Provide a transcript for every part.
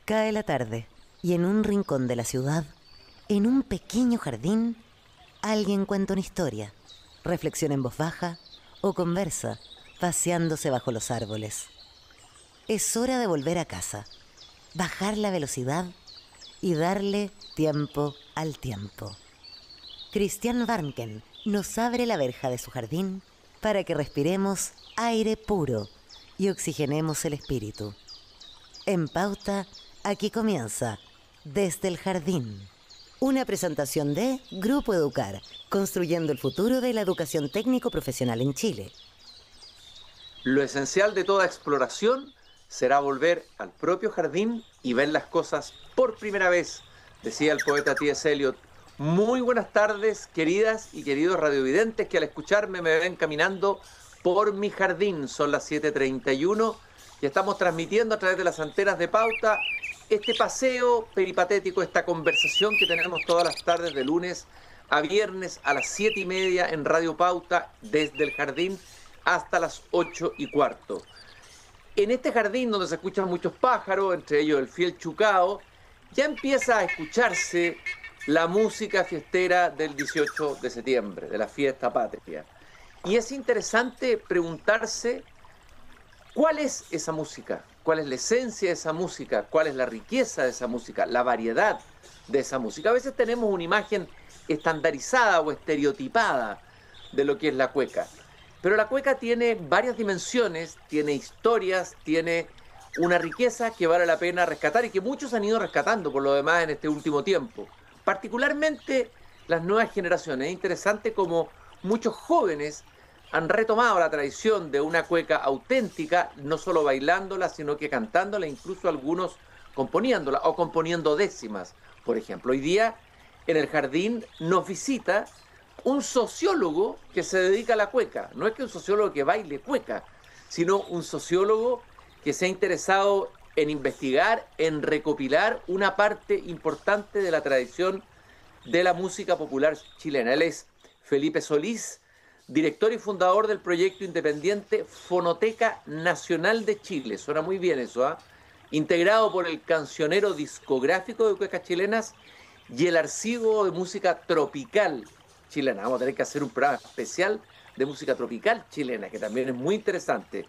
Cae la tarde y en un rincón de la ciudad, en un pequeño jardín, alguien cuenta una historia, reflexiona en voz baja o conversa, paseándose bajo los árboles. Es hora de volver a casa, bajar la velocidad y darle tiempo al tiempo. Christian Warnken nos abre la verja de su jardín para que respiremos aire puro y oxigenemos el espíritu. En Pauta, aquí comienza Desde el Jardín. Una presentación de Grupo Educar, construyendo el futuro de la educación técnico-profesional en Chile. Lo esencial de toda exploración será volver al propio jardín y ver las cosas por primera vez, decía el poeta T.S. Eliot. Muy buenas tardes, queridas y queridos radiovidentes que al escucharme me ven caminando por mi jardín. Son las 7:31 y estamos transmitiendo a través de las antenas de Pauta este paseo peripatético, esta conversación que tenemos todas las tardes de lunes a viernes a las 7:30 en Radio Pauta, desde el jardín hasta las 8:15. En este jardín donde se escuchan muchos pájaros, entre ellos el fiel chucao, ya empieza a escucharse la música fiestera del 18 de septiembre, de la fiesta patria. Y es interesante preguntarse cuál es esa música, cuál es la esencia de esa música, cuál es la riqueza de esa música, la variedad de esa música. A veces tenemos una imagen estandarizada o estereotipada de lo que es la cueca. Pero la cueca tiene varias dimensiones, tiene historias, tiene una riqueza que vale la pena rescatar y que muchos han ido rescatando por lo demás en este último tiempo. Particularmente las nuevas generaciones. Es interesante como muchos jóvenes han retomado la tradición de una cueca auténtica, no solo bailándola, sino que cantándola, incluso algunos componiéndola o componiendo décimas. Por ejemplo, hoy día en el jardín nos visita un sociólogo que se dedica a la cueca. No es que un sociólogo que baile cueca, sino un sociólogo que se ha interesado en investigar, en recopilar una parte importante de la tradición de la música popular chilena. Él es Felipe Solís, director y fundador del proyecto independiente Fonoteca Nacional de Chile. Suena muy bien eso, ¿ah? Integrado por el cancionero discográfico de cuecas chilenas y el archivo de música tropical chilena. Vamos a tener que hacer un programa especial de música tropical chilena, que también es muy interesante.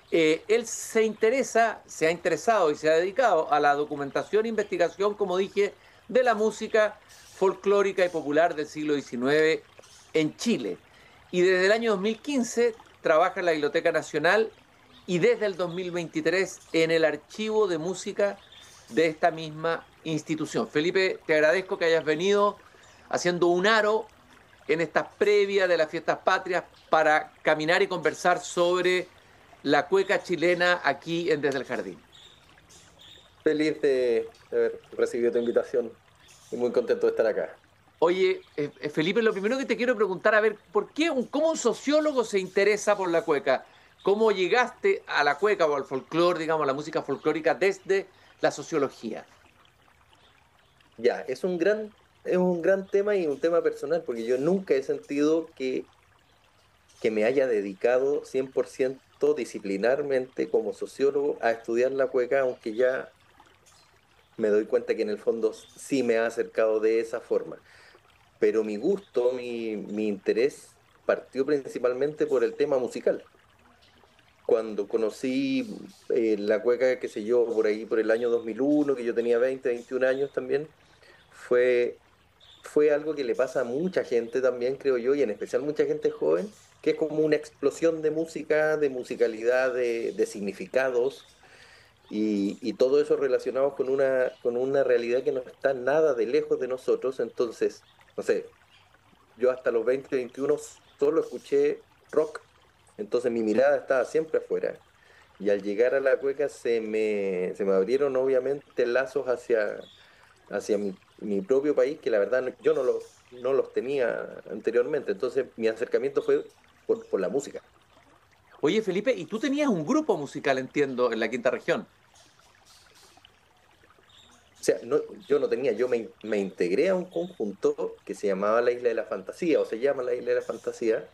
Él se ha interesado y se ha dedicado a la documentación e investigación, como dije, de la música folclórica y popular del siglo XIX en Chile. Y desde el año 2015 trabaja en la Biblioteca Nacional y desde el 2023 en el archivo de música de esta misma institución. Felipe, te agradezco que hayas venido haciendo un aro en estas previas de las fiestas patrias para caminar y conversar sobre la cueca chilena aquí en Desde el Jardín. Feliz de haber recibido tu invitación y muy contento de estar acá. Oye, Felipe, lo primero que te quiero preguntar, a ver, ¿cómo un sociólogo se interesa por la cueca? ¿Cómo llegaste a la cueca o al folclore, digamos, a la música folclórica desde la sociología? Ya, es un gran tema y un tema personal, porque yo nunca he sentido que me haya dedicado 100% disciplinarmente como sociólogo a estudiar la cueca, aunque ya me doy cuenta que en el fondo sí me ha acercado de esa forma. Pero mi gusto, mi interés partió principalmente por el tema musical. Cuando conocí la cueca, qué sé yo, por ahí por el año 2001, que yo tenía 20, 21 años también, fue, fue algo que le pasa a mucha gente también, creo yo, y en especial mucha gente joven, que es como una explosión de música, de musicalidad, de significados, y todo eso relacionado con una realidad que no está nada de lejos de nosotros. Entonces, no sé, yo hasta los 20, 21 solo escuché rock, entonces mi mirada estaba siempre afuera. Y al llegar a la cueca se me abrieron obviamente lazos hacia mi propio país, que la verdad yo no los tenía anteriormente. Entonces mi acercamiento fue por la música. Oye, Felipe, y tú tenías un grupo musical, entiendo, en la quinta región. O sea, yo no tenía, me integré a un conjunto que se llamaba la Isla de la Fantasía, o se llama la Isla de la Fantasía.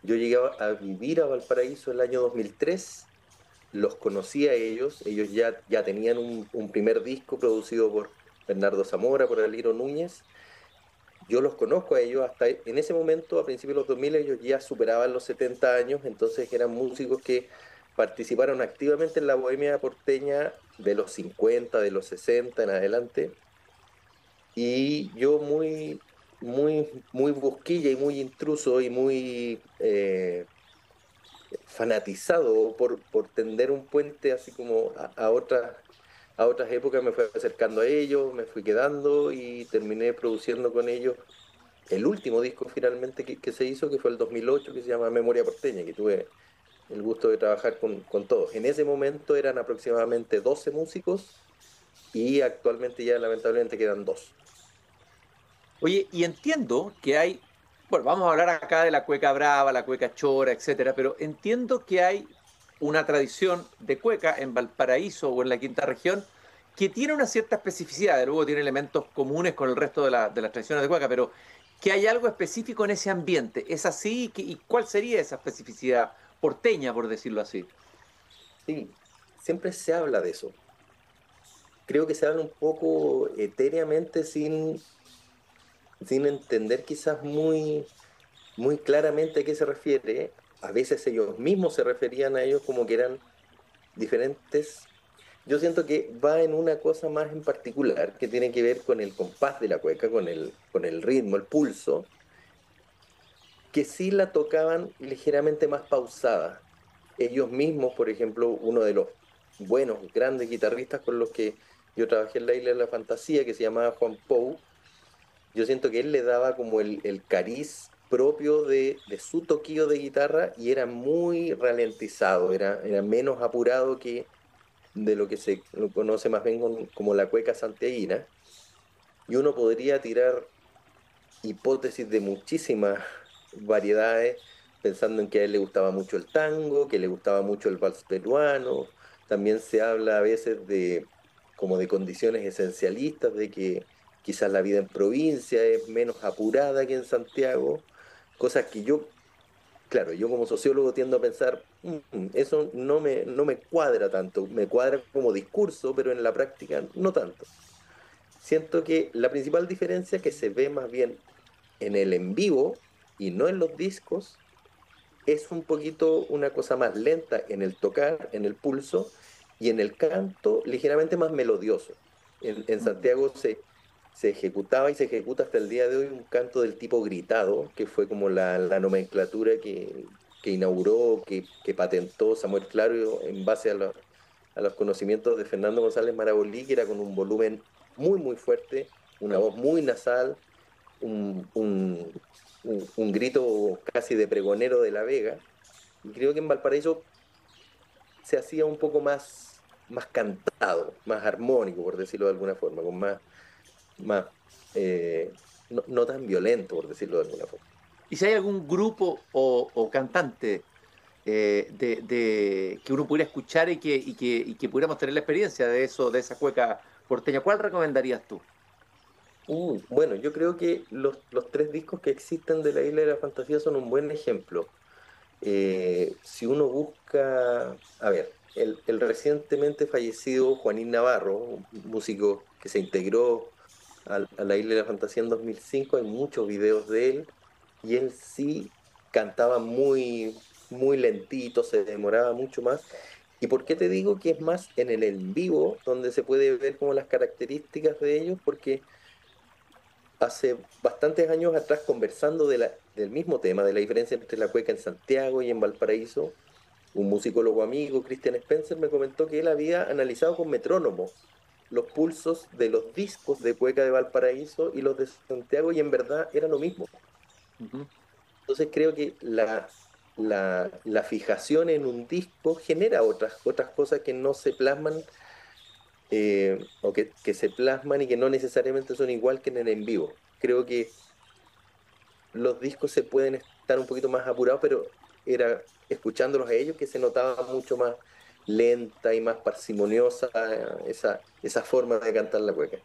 Yo llegué a vivir a Valparaíso el año 2003 los conocí a ellos, ya tenían un primer disco producido por Bernardo Zamora, por Aliro Núñez. Yo los conozco a ellos hasta en ese momento, a principios de los 2000, ellos ya superaban los 70 años, entonces eran músicos que participaron activamente en la bohemia porteña de los 50, de los 60 en adelante, y yo muy busquilla y muy intruso y muy fanatizado por tender un puente así como a otras épocas, me fui acercando a ellos, me fui quedando y terminé produciendo con ellos el último disco finalmente que se hizo, que fue el 2008, que se llama Memoria Porteña, que tuve el gusto de trabajar con todos. En ese momento eran aproximadamente 12 músicos y actualmente ya lamentablemente quedan dos. Oye, y entiendo que hay, bueno, vamos a hablar acá de la cueca brava, la cueca chora, etcétera, pero entiendo que hay una tradición de cueca en Valparaíso o en la quinta región que tiene una cierta especificidad, luego tiene elementos comunes con el resto de las tradiciones de cueca, pero que hay algo específico en ese ambiente. ¿Es así? ¿Y cuál sería esa especificidad porteña, por decirlo así? Sí, siempre se habla de eso. Creo que se habla un poco etéreamente sin entender quizás muy claramente a qué se refiere. A veces ellos mismos se referían a ellos como que eran diferentes. Yo siento que va en una cosa más en particular que tiene que ver con el compás de la cueca, con el ritmo, el pulso, que sí la tocaban ligeramente más pausada. Ellos mismos, por ejemplo, uno de los buenos, grandes guitarristas con los que yo trabajé en la Isla de la Fantasía, que se llamaba Juan Pou, yo siento que él le daba como el cariz propio de su toquillo de guitarra y era muy ralentizado, era menos apurado que de lo que se lo conoce más bien como la cueca santiaguina. Y uno podría tirar hipótesis de muchísimas variedades, pensando en que a él le gustaba mucho el tango, que le gustaba mucho el vals peruano. También se habla a veces de como de condiciones esencialistas, de que quizás la vida en provincia es menos apurada que en Santiago, cosas que yo, claro, yo como sociólogo tiendo a pensar, eso no me cuadra tanto, me cuadra como discurso, pero en la práctica no tanto. Siento que la principal diferencia que se ve más bien en el en vivo y no en los discos es un poquito una cosa más lenta en el tocar, en el pulso y en el canto ligeramente más melodioso. En Santiago se ejecutaba y se ejecuta hasta el día de hoy un canto del tipo gritado, que fue como la nomenclatura que inauguró, que patentó Samuel Claro en base a los conocimientos de Fernando González Marabolí, que era con un volumen muy fuerte, una voz muy nasal, un, un, un grito casi de pregonero de la Vega. Y creo que en Valparaíso se hacía un poco más cantado, más armónico, por decirlo de alguna forma, con más no tan violento, por decirlo de alguna forma. ¿Y si hay algún grupo o cantante que uno pudiera escuchar y que pudiéramos tener la experiencia de eso, de esa cueca porteña, cuál recomendarías tú? Bueno, yo creo que los tres discos que existen de la Isla de la Fantasía son un buen ejemplo. Si uno busca, a ver, el recientemente fallecido Juanín Navarro, un músico que se integró a la Isla de la Fantasía en 2005, hay muchos videos de él, y él sí cantaba muy lentito, se demoraba mucho más. ¿Y por qué te digo que es más en el en vivo donde se puede ver como las características de ellos? Porque hace bastantes años atrás, conversando del mismo tema, de la diferencia entre la cueca en Santiago y en Valparaíso, un musicólogo amigo, Christian Spencer, me comentó que él había analizado con metrónomo los pulsos de los discos de cueca de Valparaíso y los de Santiago, y en verdad era lo mismo. Ujú. Entonces creo que la fijación en un disco genera otras cosas que no se plasman, o que se plasman y que no necesariamente son igual que en el en vivo. Creo que los discos se pueden estar un poquito más apurados, pero era escuchándolos a ellos que se notaba mucho más lenta y más parsimoniosa esa forma de cantar la cueca.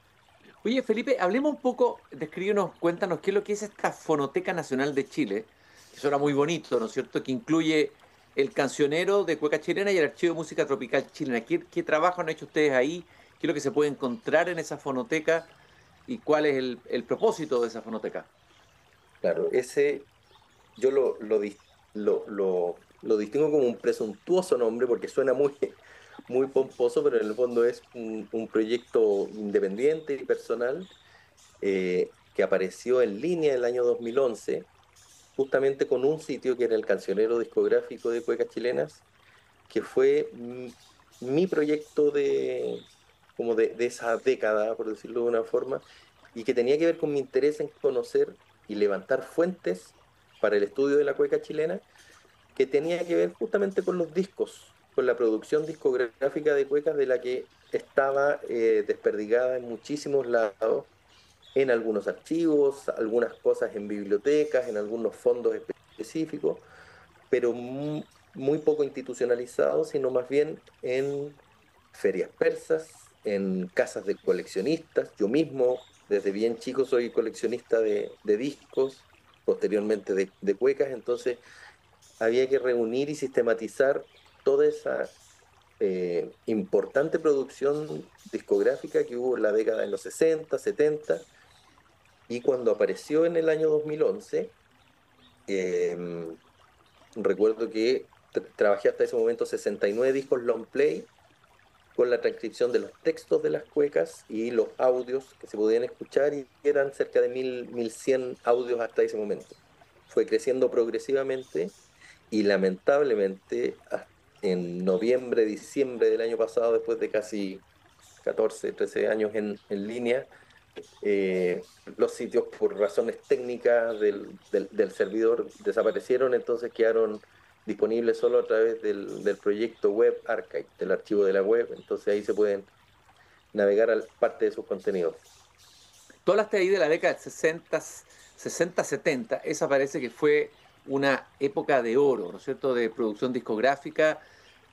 Oye, Felipe, hablemos un poco, descríbenos, cuéntanos qué es lo que es esta Fonoteca Nacional de Chile, que suena muy bonito, ¿no es cierto? Que incluye el cancionero de cueca chilena y el archivo de música tropical chilena. ¿Qué trabajo han hecho ustedes ahí? ¿Qué es lo que se puede encontrar en esa fonoteca? ¿Y cuál es el propósito de esa fonoteca? Claro, ese yo lo distingo como un presuntuoso nombre porque suena muy, muy pomposo, pero en el fondo es un proyecto independiente y personal que apareció en línea el año 2011, justamente con un sitio que era el Cancionero Discográfico de Cuecas Chilenas, que fue mi proyecto de esa década, por decirlo de una forma, y que tenía que ver con mi interés en conocer y levantar fuentes para el estudio de la cueca chilena, que tenía que ver justamente con los discos, con la producción discográfica de cuecas de la que estaba desperdigada en muchísimos lados, en algunos archivos, algunas cosas en bibliotecas, en algunos fondos específicos, pero muy poco institucionalizado, sino más bien en ferias persas, en casas de coleccionistas. Yo mismo, desde bien chico, soy coleccionista de discos, posteriormente de cuecas, entonces había que reunir y sistematizar toda esa importante producción discográfica que hubo en la década de los 60, 70, y cuando apareció en el año 2011, eh, recuerdo que trabajé hasta ese momento 69 discos long play con la transcripción de los textos de las cuecas y los audios que se podían escuchar, y eran cerca de 1100 audios hasta ese momento. Fue creciendo progresivamente y lamentablemente en noviembre, diciembre del año pasado, después de casi 14, 13 años en línea, los sitios por razones técnicas del servidor desaparecieron, entonces quedaron disponibles solo a través del proyecto Web Archive, del archivo de la web, entonces ahí se pueden navegar parte de sus contenidos. Tú hablaste ahí de la década del 60, 70, esa parece que fue una época de oro, ¿no es cierto?, de producción discográfica,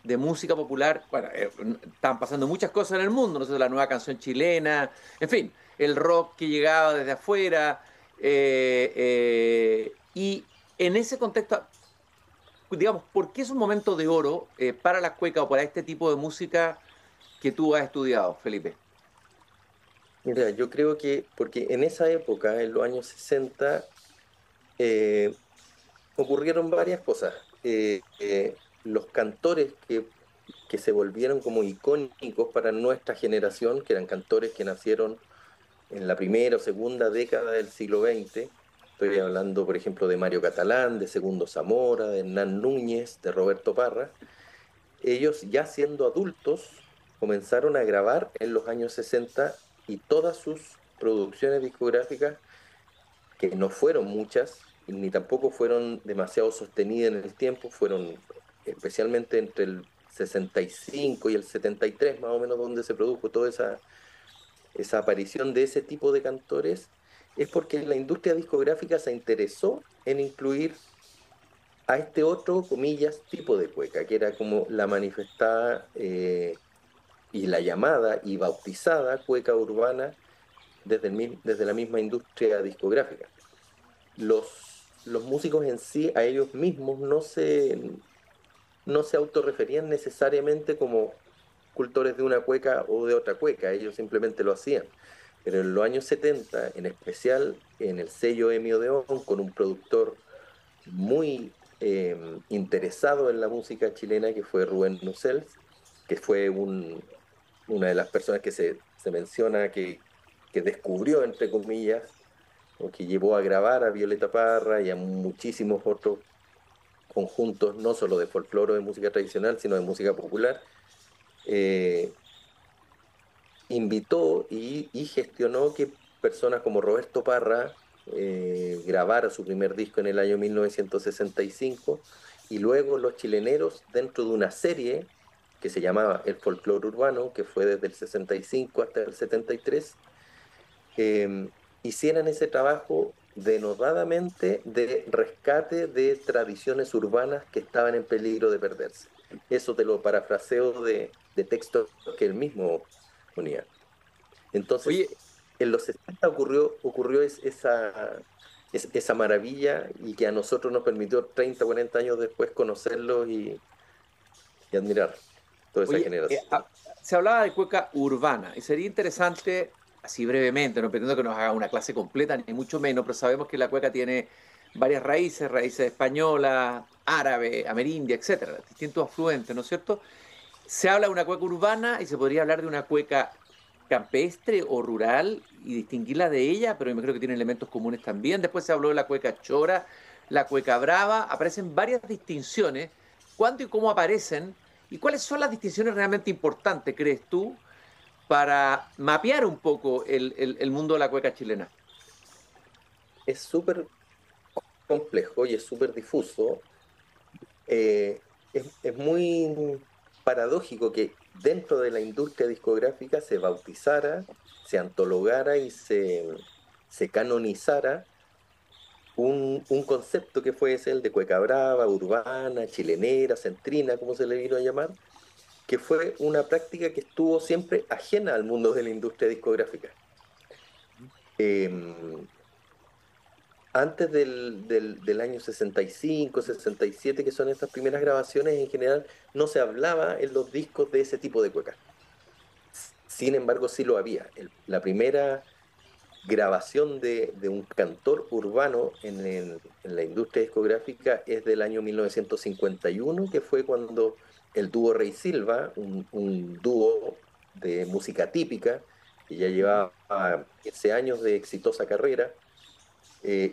de música popular. Bueno, estaban pasando muchas cosas en el mundo, ¿no es cierto?, la nueva canción chilena, en fin, el rock que llegaba desde afuera, y en ese contexto, digamos, ¿por qué es un momento de oro para la cueca o para este tipo de música que tú has estudiado, Felipe? Mira, yo creo que, porque en esa época, en los años 60, eh, ocurrieron varias cosas. Los cantores que se volvieron como icónicos para nuestra generación, que eran cantores que nacieron en la primera o segunda década del siglo XX. Estoy hablando, por ejemplo, de Mario Catalán, de Segundo Zamora, de Hernán Núñez, de Roberto Parra. Ellos, ya siendo adultos, comenzaron a grabar en los años 60, y todas sus producciones discográficas, que no fueron muchas, ni tampoco fueron demasiado sostenidas en el tiempo, fueron especialmente entre el 65 y el 73 más o menos, donde se produjo toda esa aparición de ese tipo de cantores, es porque la industria discográfica se interesó en incluir a este otro, comillas, tipo de cueca, que era como la manifestada y la llamada y bautizada cueca urbana desde la misma industria discográfica. Los músicos en sí, a ellos mismos, no se autorreferían necesariamente como cultores de una cueca o de otra cueca, ellos simplemente lo hacían. Pero en los años 70, en especial en el sello Emi Odeón, con un productor muy interesado en la música chilena, que fue Rubén Nusselt, que fue una de las personas que se menciona que descubrió, entre comillas, o que llevó a grabar a Violeta Parra y a muchísimos otros conjuntos, no solo de folclore o de música tradicional, sino de música popular. eh, Invitó y gestionó que personas como Roberto Parra grabara su primer disco en el año 1965, y luego los chileneros, dentro de una serie que se llamaba El Folclore Urbano, que fue desde el 65 hasta el 73, hicieran ese trabajo denodadamente de rescate de tradiciones urbanas que estaban en peligro de perderse. Eso te lo parafraseo de textos que él mismo ponía. Entonces, Oye, en los 60 ocurrió esa. esa maravilla y que a nosotros nos permitió 30, 40 años después conocerlos y admirar toda esa Oye, generación. se hablaba de cueca urbana y sería interesante, así brevemente, no pretendo que nos haga una clase completa, ni mucho menos, pero sabemos que la cueca tiene varias raíces, raíces españolas, árabe, amerindia, etcétera, distintos afluentes, ¿no es cierto? Se habla de una cueca urbana y se podría hablar de una cueca campestre o rural y distinguirla de ella, pero yo creo que tiene elementos comunes también. Después se habló de la cueca chora, la cueca brava, aparecen varias distinciones. ¿Cuándo y cómo aparecen? ¿Y cuáles son las distinciones realmente importantes, crees tú, para mapear un poco el mundo de la cueca chilena? Es súper complejo y es súper difuso. Es muy paradójico que dentro de la industria discográfica se bautizara, se antologara y se canonizara un concepto que fue ese, el de cueca brava, urbana, chilenera, centrina, como se le vino a llamar, que fue una práctica que estuvo siempre ajena al mundo de la industria discográfica. Em, Antes del año 65, 67, que son estas primeras grabaciones, en general no se hablaba en los discos de ese tipo de cueca. Sin embargo, sí lo había. La primera grabación de un cantor urbano en la industria discográfica es del año 1951, que fue cuando el dúo Rey Silva, un dúo de música típica, que ya llevaba 15 años de exitosa carrera,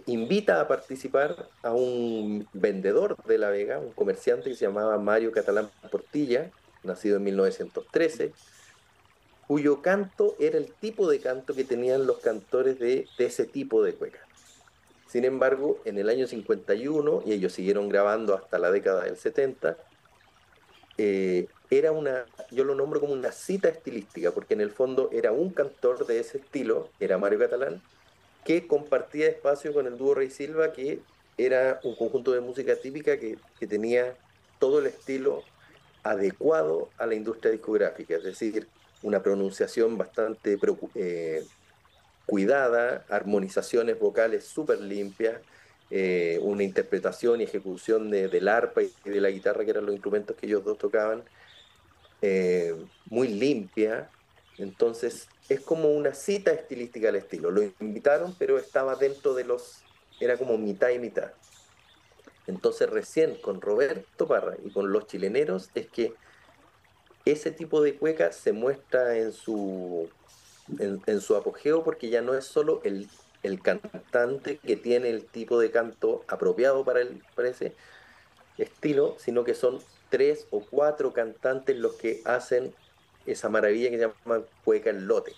invita a participar a un vendedor de La Vega, un comerciante que se llamaba Mario Catalán Portilla, nacido en 1913, cuyo canto era el tipo de canto que tenían los cantores de ese tipo de cueca. Sin embargo, en el año 51, y ellos siguieron grabando hasta la década del 70, era yo lo nombro como una cita estilística, porque en el fondo era un cantor de ese estilo, era Mario Catalán, que compartía espacio con el dúo Rey Silva, que era un conjunto de música típica que tenía todo el estilo adecuado a la industria discográfica, es decir, una pronunciación bastante cuidada, armonizaciones vocales súper limpias, una interpretación y ejecución del arpa y de la guitarra, que eran los instrumentos que ellos dos tocaban, muy limpia. Entonces, es como una cita estilística al estilo. Lo invitaron, pero estaba dentro era como mitad y mitad. Entonces, recién con Roberto Parra y con Los Chileneros es que ese tipo de cueca se muestra en su apogeo, porque ya no es solo el cantante que tiene el tipo de canto apropiado para ese estilo, sino que son 3 o 4 cantantes los que hacen esa maravilla que se llama cueca en lote,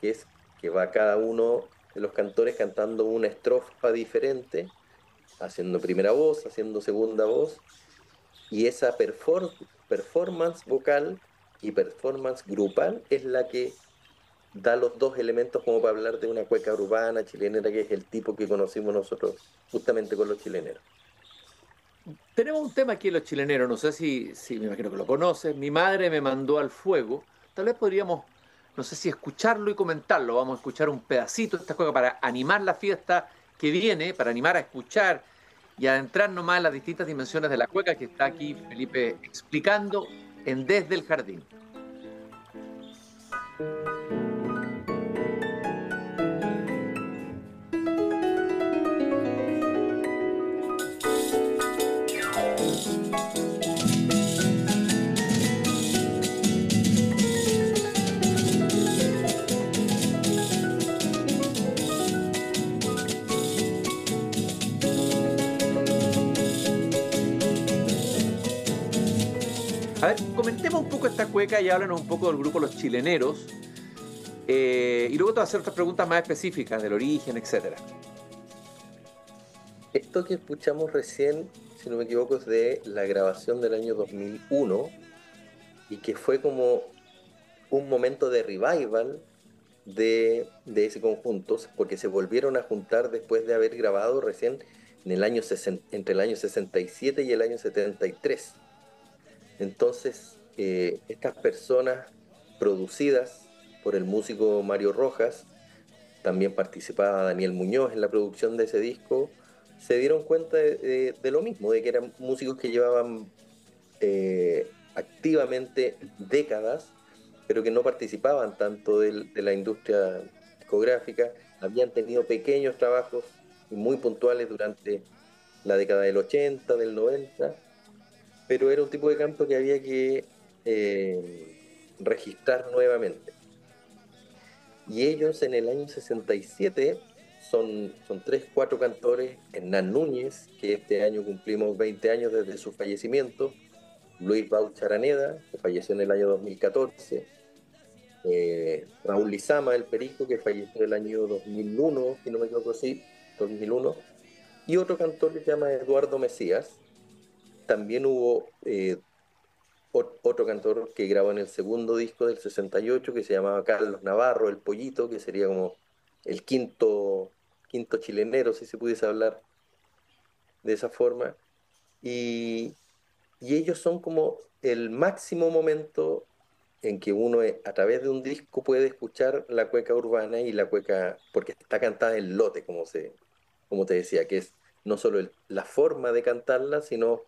que es que va cada uno de los cantores cantando una estrofa diferente, haciendo primera voz, haciendo segunda voz, y esa performance vocal y performance grupal es la que da los dos elementos como para hablar de una cueca urbana chilenera, que es el tipo que conocimos nosotros justamente con los chileneros. Tenemos un tema aquí en los chileneros, no sé si me imagino que lo conoces. Mi madre me mandó al fuego. Tal vez podríamos, no sé si escucharlo y comentarlo. Vamos a escuchar un pedacito de esta cueca para animar la fiesta que viene, para animar a escuchar y adentrarnos más en las distintas dimensiones de la cueca que está aquí Felipe explicando en Desde el Jardín. A ver, comentemos un poco esta cueca y háblanos un poco del grupo Los Chileneros. Y luego te voy a hacer otras preguntas más específicas del origen, etcétera. Esto que escuchamos recién, si no me equivoco, es de la grabación del año 2001 y que fue como un momento de revival de ese conjunto, porque se volvieron a juntar después de haber grabado recién entre el año 67 y el año 73. Entonces, estas personas producidas por el músico Mario Rojas también participaba Daniel Muñoz en la producción de ese disco, se dieron cuenta de lo mismo, de que eran músicos que llevaban activamente décadas, pero que no participaban tanto de la industria discográfica, habían tenido pequeños trabajos muy puntuales durante la década del 80, del 90, pero era un tipo de canto que había que registrar nuevamente. Y ellos en el año 67 son tres, cuatro cantores: Hernán Núñez, que este año cumplimos 20 años desde su fallecimiento; Luis Bauch Araneda, que falleció en el año 2014; Raúl Lizama, el Perico, que falleció en el año 2001, si no me equivoco, sí, 2001, y otro cantor que se llama Eduardo Mesías. También hubo otro cantor que grabó en el segundo disco del 68, que se llamaba Carlos Navarro, el Pollito, que sería como el quinto chilenero, si se pudiese hablar de esa forma. Y, y ellos son como el máximo momento en que uno a través de un disco puede escuchar la cueca urbana, y la cueca, porque está cantada en lote, como te decía, que es no solo la forma de cantarla, sino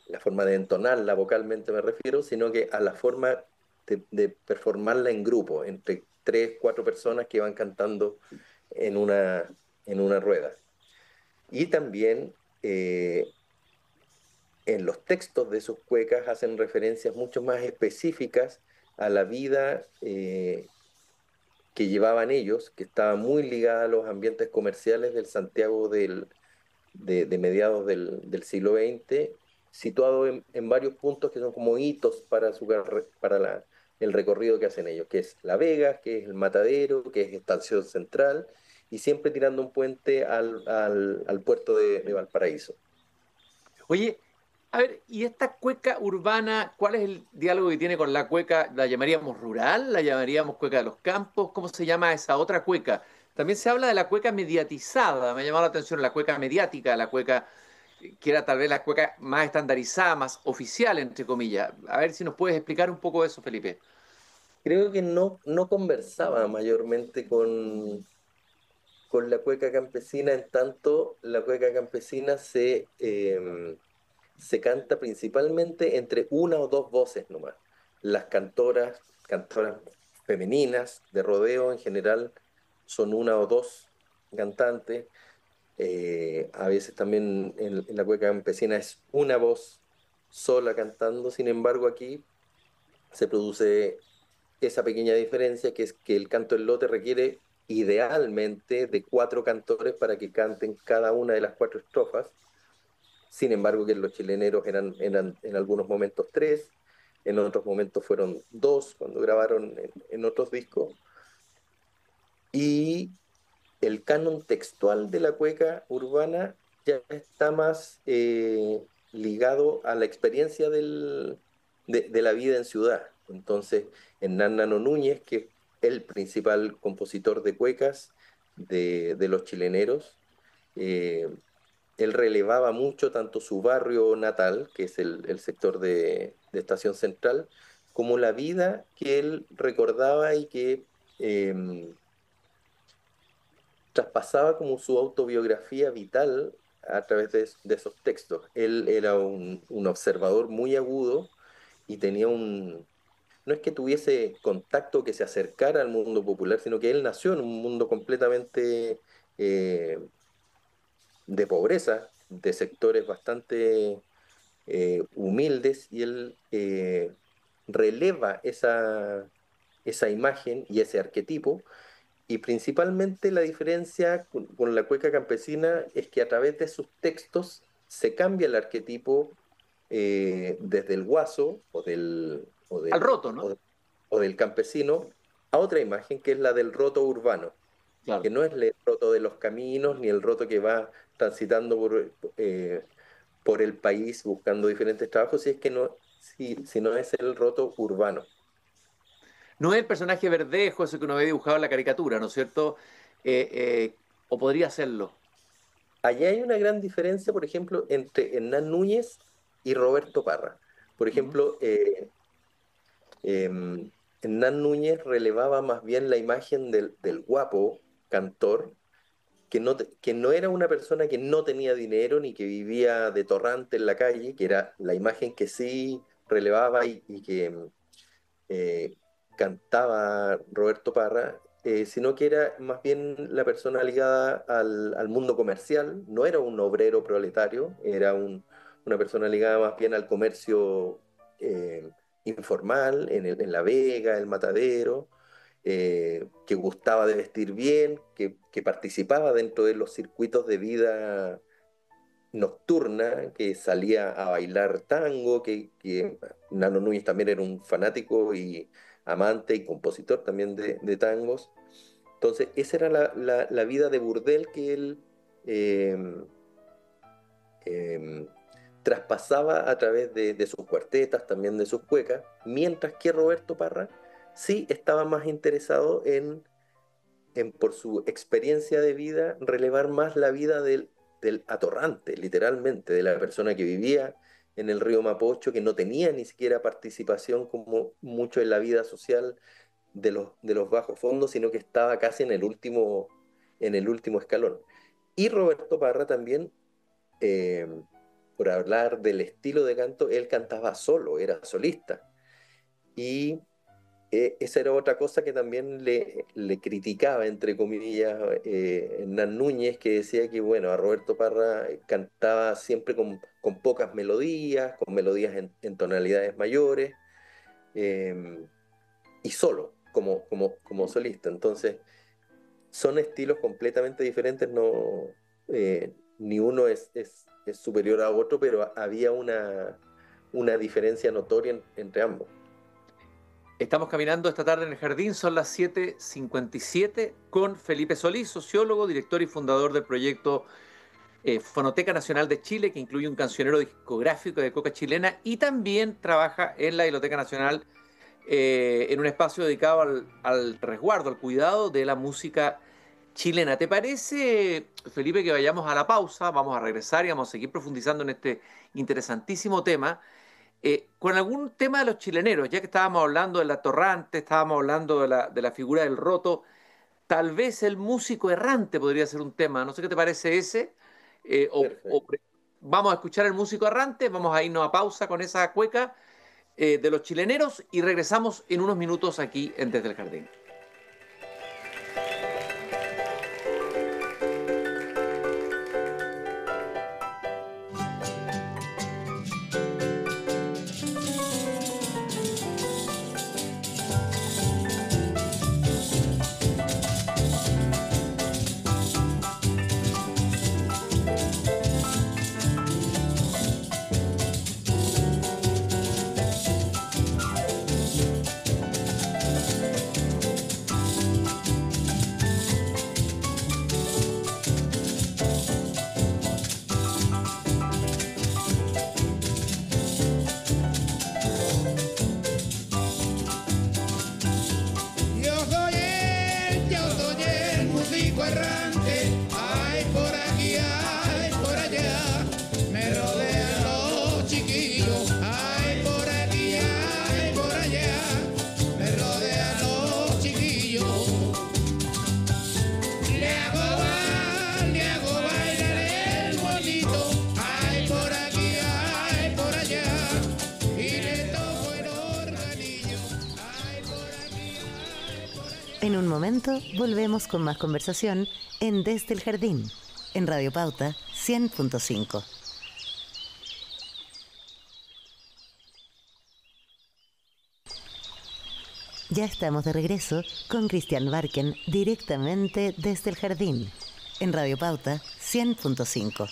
la forma de entonarla vocalmente, me refiero, sino que a la forma de performarla en grupo, entre tres, cuatro personas que van cantando en una rueda. Y también en los textos de sus cuecas hacen referencias mucho más específicas a la vida que llevaban ellos, que estaba muy ligada a los ambientes comerciales del Santiago de mediados del siglo XX, situado en varios puntos que son como hitos para el recorrido que hacen ellos, que es La Vega, que es el Matadero, que es Estación Central, y siempre tirando un puente al puerto de Valparaíso. Oye, a ver, ¿y esta cueca urbana, cuál es el diálogo que tiene con la cueca? ¿La llamaríamos rural? ¿La llamaríamos cueca de los campos? ¿Cómo se llama esa otra cueca? También se habla de la cueca mediatizada, me ha llamado la atención la cueca mediática, la cueca que era tal vez la cueca más estandarizada, más oficial, entre comillas. A ver si nos puedes explicar un poco eso, Felipe. Creo que no conversaba mayormente con la cueca campesina, en tanto la cueca campesina se canta principalmente entre una o dos voces nomás. Las cantoras femeninas de rodeo en general, son una o dos cantantes. A veces también en la cueca campesina es una voz sola cantando. Sin embargo, aquí se produce esa pequeña diferencia, que es que el canto en lote requiere idealmente de cuatro cantores para que canten cada una de las cuatro estrofas. Sin embargo, que los chileneros eran en algunos momentos tres, en otros momentos fueron dos cuando grabaron en otros discos. Y el canon textual de la cueca urbana ya está más ligado a la experiencia de la vida en ciudad. Entonces, Hernán Nano Núñez, que es el principal compositor de cuecas de los chileneros, eh, él relevaba mucho tanto su barrio natal, que es el sector de Estación Central, como la vida que él recordaba y que traspasaba como su autobiografía vital a través de esos textos. Él era un observador muy agudo y tenía no es que tuviese contacto que se acercara al mundo popular, sino que él nació en un mundo completamente eh, de pobreza, de sectores bastante humildes, y él releva esa imagen y ese arquetipo. Y principalmente la diferencia con la cueca campesina es que a través de sus textos se cambia el arquetipo desde el guaso Al roto, ¿no? o del campesino a otra imagen, que es la del roto urbano, que Claro. no es el roto de los caminos ni el roto que va transitando por el país buscando diferentes trabajos, si no es el roto urbano. No es el personaje verdejo, ese que uno ve dibujado en la caricatura, ¿no es cierto? Eh, eh, o podría serlo. Allá hay una gran diferencia, por ejemplo, entre Hernán Núñez y Roberto Parra. Por Ujú. ejemplo, Hernán Núñez relevaba más bien la imagen del guapo, cantor que no era una persona que no tenía dinero ni que vivía de torrante en la calle, que era la imagen que sí relevaba y que eh, cantaba Roberto Parra, sino que era más bien la persona ligada al mundo comercial. No era un obrero proletario, era una persona ligada más bien al comercio informal, en La Vega, el Matadero, que gustaba de vestir bien, que participaba dentro de los circuitos de vida nocturna, que salía a bailar tango, que Nano Núñez también era un fanático y amante y compositor también de tangos. Entonces, esa era la vida de burdel que él eh, eh, traspasaba a través de sus cuartetas, también de sus cuecas, mientras que Roberto Parra sí estaba más interesado por su experiencia de vida, relevar más la vida del atorrante, literalmente, de la persona que vivía en el río Mapocho, que no tenía ni siquiera participación como mucho en la vida social de los bajos fondos, sino que estaba casi en el último escalón. Y Roberto Parra también, eh, por hablar del estilo de canto, él cantaba solo, era solista. Y esa era otra cosa que también le criticaba, entre comillas, Hernán Núñez, que decía que, bueno, a Roberto Parra cantaba siempre con pocas melodías, con melodías en tonalidades mayores, eh, y solo, como solista. Entonces, son estilos completamente diferentes, no, ni uno es superior a otro, pero había una diferencia notoria entre ambos. Estamos caminando esta tarde en el jardín, son las 7:57, con Felipe Solís, sociólogo, director y fundador del proyecto Fonoteca Nacional de Chile, que incluye un cancionero discográfico de coca chilena, y también trabaja en la Biblioteca Nacional en un espacio dedicado al resguardo, al cuidado de la música chilena. ¿Te parece, Felipe, que vayamos a la pausa? Vamos a regresar y vamos a seguir profundizando en este interesantísimo tema. Con algún tema de los chileneros, ya que estábamos hablando del atorrante, estábamos hablando de la figura del roto, tal vez el músico errante podría ser un tema. No sé qué te parece ese. Perfecto. Vamos a escuchar el músico errante, vamos a irnos a pausa con esa cueca de los chileneros y regresamos en unos minutos aquí en Desde el Jardín. En un momento volvemos con más conversación en Desde el Jardín, en Radio Pauta 100.5. Ya estamos de regreso con Cristian Barken directamente desde el Jardín, en Radio Pauta 100.5.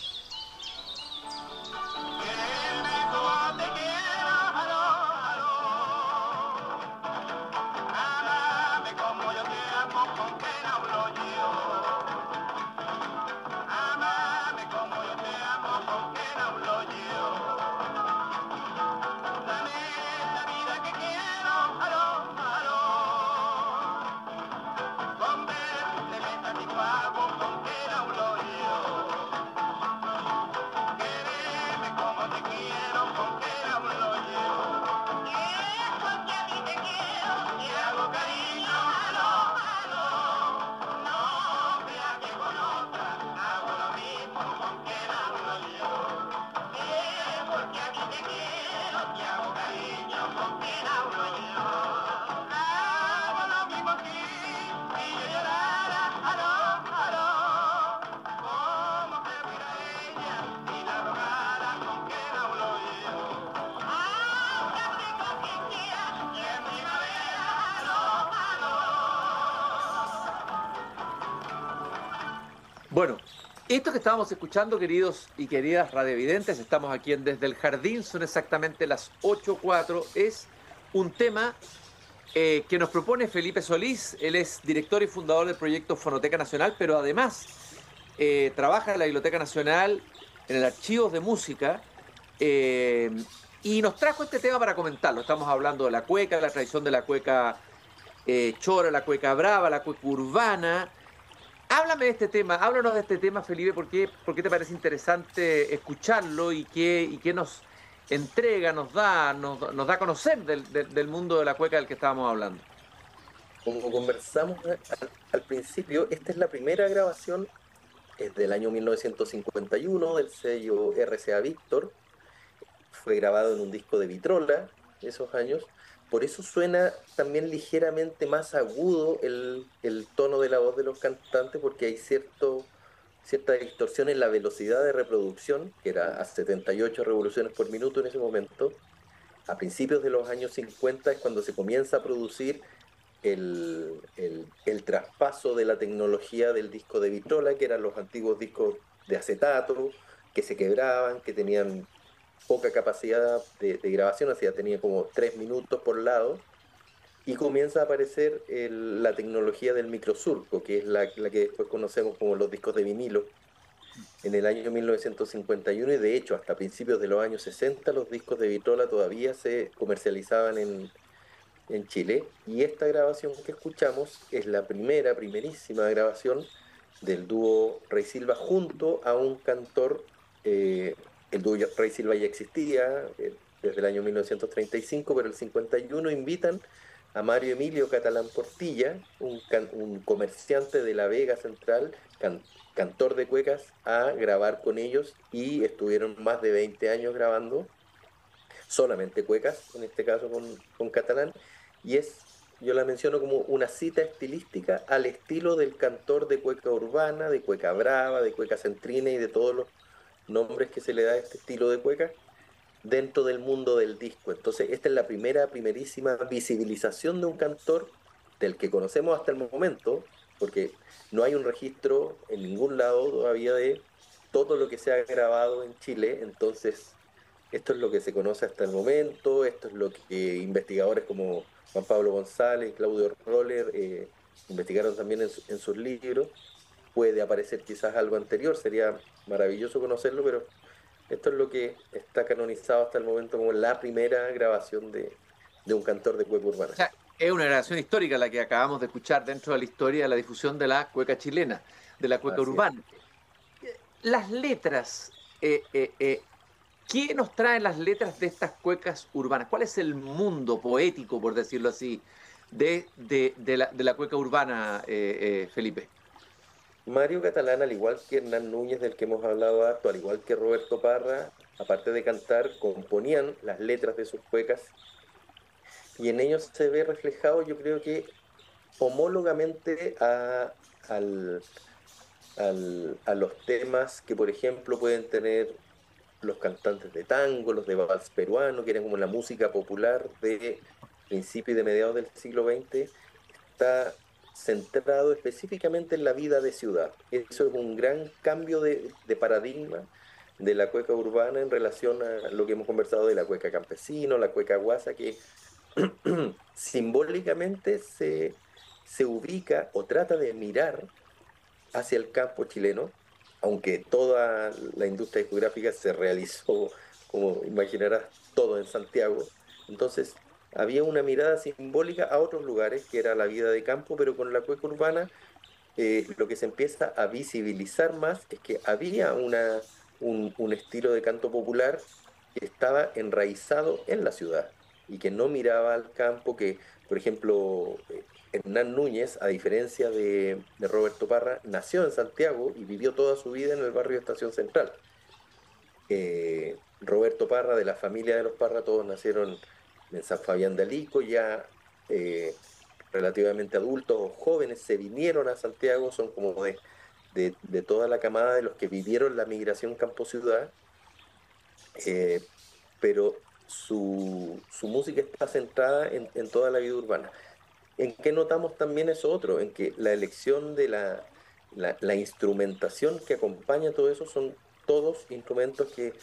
Bueno, esto que estábamos escuchando, queridos y queridas radiovidentes, estamos aquí en Desde el Jardín, son exactamente las 8:04, es un tema que nos propone Felipe Solís. Él es director y fundador del proyecto Fonoteca Nacional, pero además trabaja en la Biblioteca Nacional, en el Archivos de Música, eh, y nos trajo este tema para comentarlo. Estamos hablando de la cueca, la tradición de la cueca chora, la cueca brava, la cueca urbana. Háblame de este tema, háblanos de este tema, Felipe, por qué te parece interesante escucharlo y qué nos entrega, nos da a conocer del mundo de la cueca del que estábamos hablando. Como conversamos al principio, esta es la primera grabación, es del año 1951, del sello RCA Víctor. Fue grabado en un disco de Vitrola, esos años. Por eso suena también ligeramente más agudo el tono de la voz de los cantantes, porque hay cierta distorsión en la velocidad de reproducción, que era a 78 revoluciones por minuto en ese momento. A principios de los años 50 es cuando se comienza a producir el traspaso de la tecnología del disco de Vitrola, que eran los antiguos discos de acetato, que se quebraban, que tenían poca capacidad de grabación, o sea, tenía como 3 minutos por lado, y comienza a aparecer la tecnología del microsurco, que es la que después conocemos como los discos de vinilo, en el año 1951, y de hecho hasta principios de los años 60 los discos de Vitrola todavía se comercializaban en Chile, y esta grabación que escuchamos es la primerísima grabación del dúo Rey Silva junto a un cantor. El dúo Rey Silva ya existía desde el año 1935, pero el 51 invitan a Mario Emilio Catalán Portilla, un comerciante de La Vega Central, cantor de cuecas, a grabar con ellos, y estuvieron más de 20 años grabando solamente cuecas, en este caso con Catalán, y yo la menciono como una cita estilística al estilo del cantor de cueca urbana, de cueca brava, de cueca centrina y de todos los nombres que se le da a este estilo de cueca dentro del mundo del disco. Entonces, esta es la primerísima visibilización de un cantor del que conocemos hasta el momento, porque no hay un registro en ningún lado todavía de todo lo que se ha grabado en Chile. Entonces, esto es lo que se conoce hasta el momento, esto es lo que investigadores como Juan Pablo González, Claudio Roller investigaron también en sus libros. Puede aparecer quizás algo anterior, sería maravilloso conocerlo, pero esto es lo que está canonizado hasta el momento como la primera grabación de un cantor de cueca urbana. O sea, es una grabación histórica la que acabamos de escuchar dentro de la historia de la difusión de la cueca chilena, de la cueca Así urbana. Las letras, ¿qué nos traen las letras de estas cuecas urbanas? ¿Cuál es el mundo poético, por decirlo así, de la cueca urbana, Felipe? Mario Catalán, al igual que Hernán Núñez, del que hemos hablado harto, al igual que Roberto Parra, aparte de cantar, componían las letras de sus cuecas, y en ellos se ve reflejado, yo creo que homólogamente al, a los temas que, por ejemplo, pueden tener los cantantes de tango, los de vals peruano, que eran como la música popular de principios y de mediados del siglo XX. Está centrado específicamente en la vida de ciudad. Eso es un gran cambio de paradigma de la cueca urbana en relación a lo que hemos conversado de la cueca campesino, la cueca guasa, que simbólicamente se ubica o trata de mirar hacia el campo chileno, aunque toda la industria discográfica se realizó, como imaginarás, todo en Santiago. Entonces, había una mirada simbólica a otros lugares, que era la vida de campo, pero con la cueca urbana lo que se empieza a visibilizar más es que había un estilo de canto popular que estaba enraizado en la ciudad y que no miraba al campo, que, por ejemplo, Hernán Núñez, a diferencia de Roberto Parra, nació en Santiago y vivió toda su vida en el barrio de Estación Central. Roberto Parra, de la familia de los Parra, todos nacieron en San Fabián de Alico, ya relativamente adultos o jóvenes, se vinieron a Santiago, son como de toda la camada de los que vivieron la migración campo-ciudad, pero su música está centrada en toda la vida urbana. ¿En qué notamos también eso otro? En que la elección la instrumentación que acompaña todo eso son todos instrumentos que